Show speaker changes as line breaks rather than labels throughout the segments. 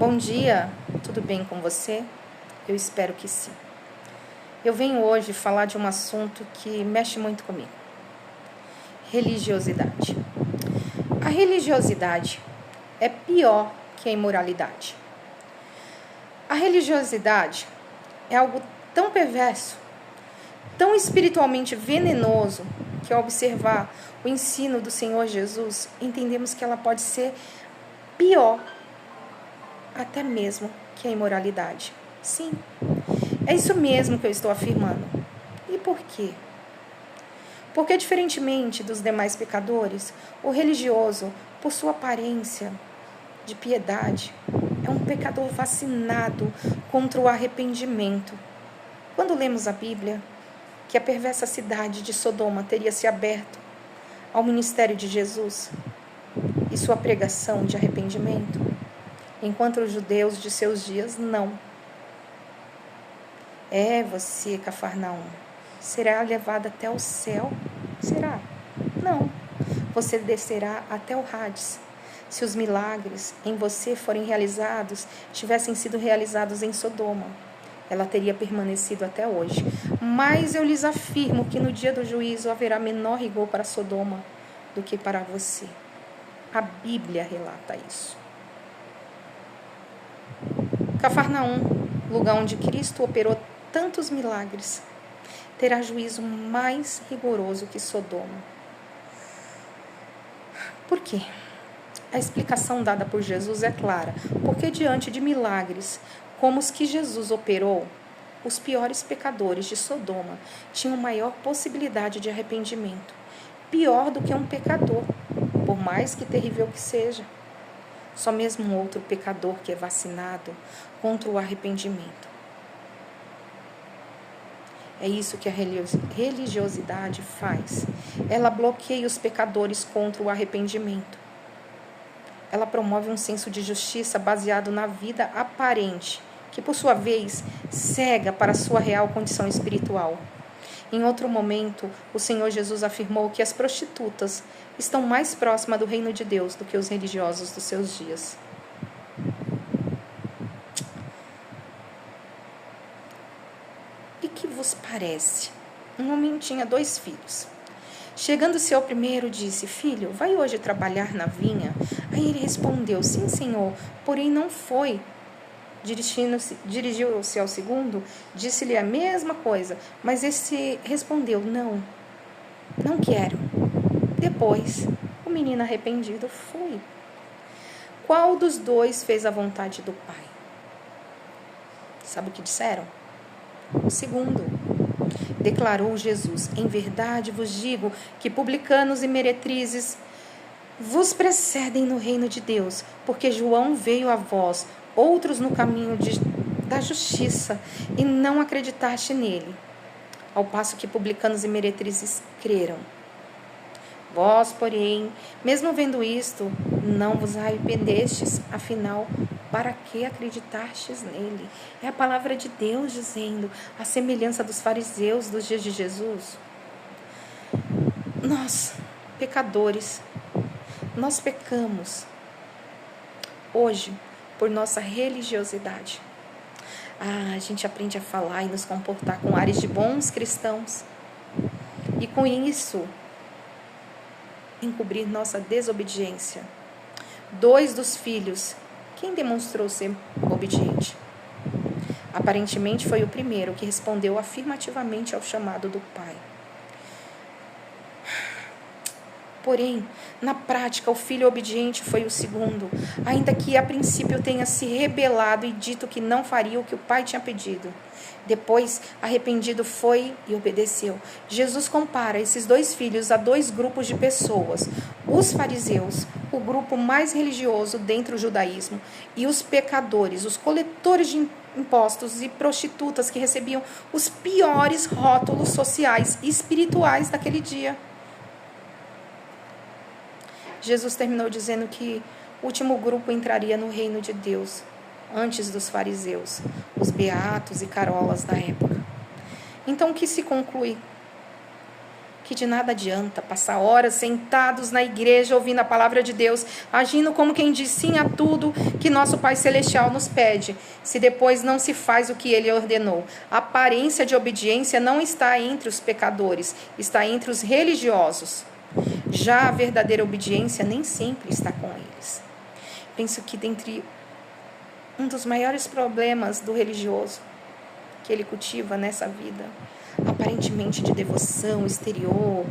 Bom dia, tudo bem com você? Eu espero que sim. Eu venho hoje falar de um assunto que mexe muito comigo. Religiosidade. A religiosidade é pior que a imoralidade. A religiosidade é algo tão perverso, tão espiritualmente venenoso, que ao observar o ensino do Senhor Jesus, entendemos que ela pode ser pior até mesmo que a imoralidade. Sim, é isso mesmo que eu estou afirmando. E por quê? Porque, diferentemente dos demais pecadores, o religioso, por sua aparência de piedade, é um pecador vacinado contra o arrependimento. Quando lemos a Bíblia, que a perversa cidade de Sodoma teria se aberto ao ministério de Jesus e sua pregação de arrependimento, enquanto os judeus de seus dias não. Você, Cafarnaum, será levado até o céu? Será? Não. Você descerá até o Hades. Se os milagres em você forem realizados, tivessem sido realizados em Sodoma, ela teria permanecido até hoje. Mas eu lhes afirmo que no dia do juízo haverá menor rigor para Sodoma do que para você. A Bíblia relata isso. Cafarnaum, lugar onde Cristo operou tantos milagres, terá juízo mais rigoroso que Sodoma. Por quê? A explicação dada por Jesus é clara, porque diante de milagres como os que Jesus operou, os piores pecadores de Sodoma tinham maior possibilidade de arrependimento, pior do que um pecador, por mais que terrível que seja. Só mesmo um outro pecador que é vacinado contra o arrependimento. É isso que a religiosidade faz. Ela bloqueia os pecadores contra o arrependimento. Ela promove um senso de justiça baseado na vida aparente, que por sua vez cega para a sua real condição espiritual. Em outro momento, o Senhor Jesus afirmou que as prostitutas estão mais próximas do reino de Deus do que os religiosos dos seus dias. E que vos parece? Um homem tinha 2 filhos. Chegando-se ao primeiro, disse: Filho, vai hoje trabalhar na vinha? Aí ele respondeu: Sim, senhor, porém não foi. Dirigiu-se ao segundo, disse-lhe a mesma coisa, mas esse respondeu: Não quero. Depois, o menino arrependido foi. Qual dos 2 fez a vontade do pai? Sabe o que disseram? O segundo. Declarou Jesus: Em verdade vos digo que publicanos e meretrizes vos precedem no reino de Deus, porque João veio a vós, outros no caminho da justiça, e não acreditaste nele, ao passo que publicanos e meretrizes creram. Vós, porém, mesmo vendo isto, não vos arrependestes, afinal, para que acreditastes nele? É a palavra de Deus dizendo, a semelhança dos fariseus dos dias de Jesus. Nós, pecadores, nós pecamos hoje por nossa religiosidade. A gente aprende a falar e nos comportar com ares de bons cristãos. E com isso, encobrir nossa desobediência. 2 dos filhos, quem demonstrou ser obediente? Aparentemente foi o primeiro que respondeu afirmativamente ao chamado do pai. Porém, na prática, o filho obediente foi o segundo, ainda que a princípio tenha se rebelado e dito que não faria o que o pai tinha pedido. Depois, arrependido foi e obedeceu. Jesus compara esses 2 filhos a 2 grupos de pessoas. Os fariseus, o grupo mais religioso dentro do judaísmo, e os pecadores, os coletores de impostos e prostitutas que recebiam os piores rótulos sociais e espirituais daquele dia. Jesus terminou dizendo que o último grupo entraria no reino de Deus, antes dos fariseus, os beatos e carolas da época. Então, o que se conclui? que de nada adianta passar horas sentados na igreja ouvindo a palavra de Deus, agindo como quem diz sim a tudo que nosso Pai Celestial nos pede, se depois não se faz o que Ele ordenou. A aparência de obediência não está entre os pecadores, está entre os religiosos. Já a verdadeira obediência nem sempre está com eles. Penso que dentre um dos maiores problemas do religioso que ele cultiva nessa vida, aparentemente de devoção exterior,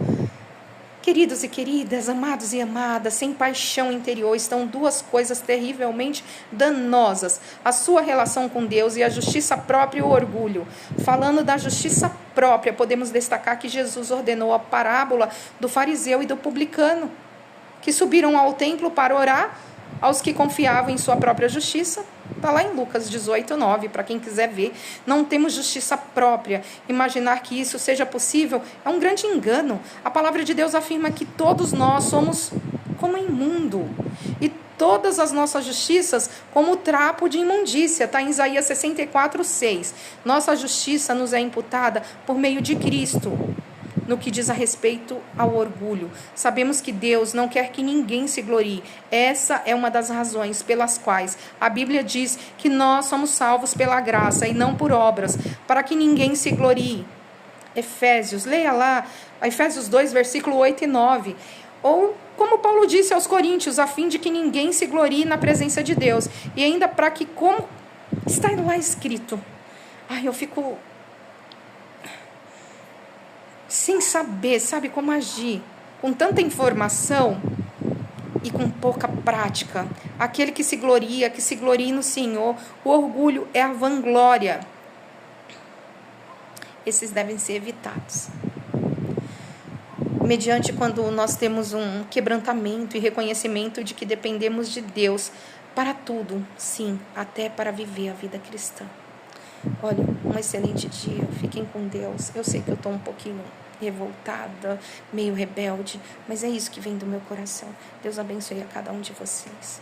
queridos e queridas, amados e amadas, sem paixão interior, estão duas coisas terrivelmente danosas: a sua relação com Deus e a justiça própria e o orgulho. Falando da justiça própria, podemos destacar que Jesus ordenou a parábola do fariseu e do publicano, que subiram ao templo para orar aos que confiavam em sua própria justiça. Está lá em Lucas 18:9, para quem quiser ver. Não temos justiça própria. Imaginar que isso seja possível é um grande engano. A palavra de Deus afirma que todos nós somos como imundo, e todas as nossas justiças como trapo de imundícia. Está em Isaías 64:6. Nossa justiça nos é imputada por meio de Cristo. No que diz a respeito ao orgulho, sabemos que Deus não quer que ninguém se glorie. Essa é uma das razões pelas quais a Bíblia diz que nós somos salvos pela graça e não por obras, para que ninguém se glorie. Efésios, leia lá, Efésios 2, versículo 8 e 9. Ou, como Paulo disse aos Coríntios, a fim de que ninguém se glorie na presença de Deus. E ainda para que, como está lá escrito, eu fico sem saber, sabe, como agir, com tanta informação e com pouca prática. Aquele que se glorie no Senhor. O orgulho é a vanglória. Esses devem ser evitados. Mediante quando nós temos um quebrantamento e reconhecimento de que dependemos de Deus para tudo, sim, até para viver a vida cristã. Olha, um excelente dia, fiquem com Deus. Eu sei que eu estou um pouquinho revoltada, meio rebelde, mas é isso que vem do meu coração. Deus abençoe a cada um de vocês.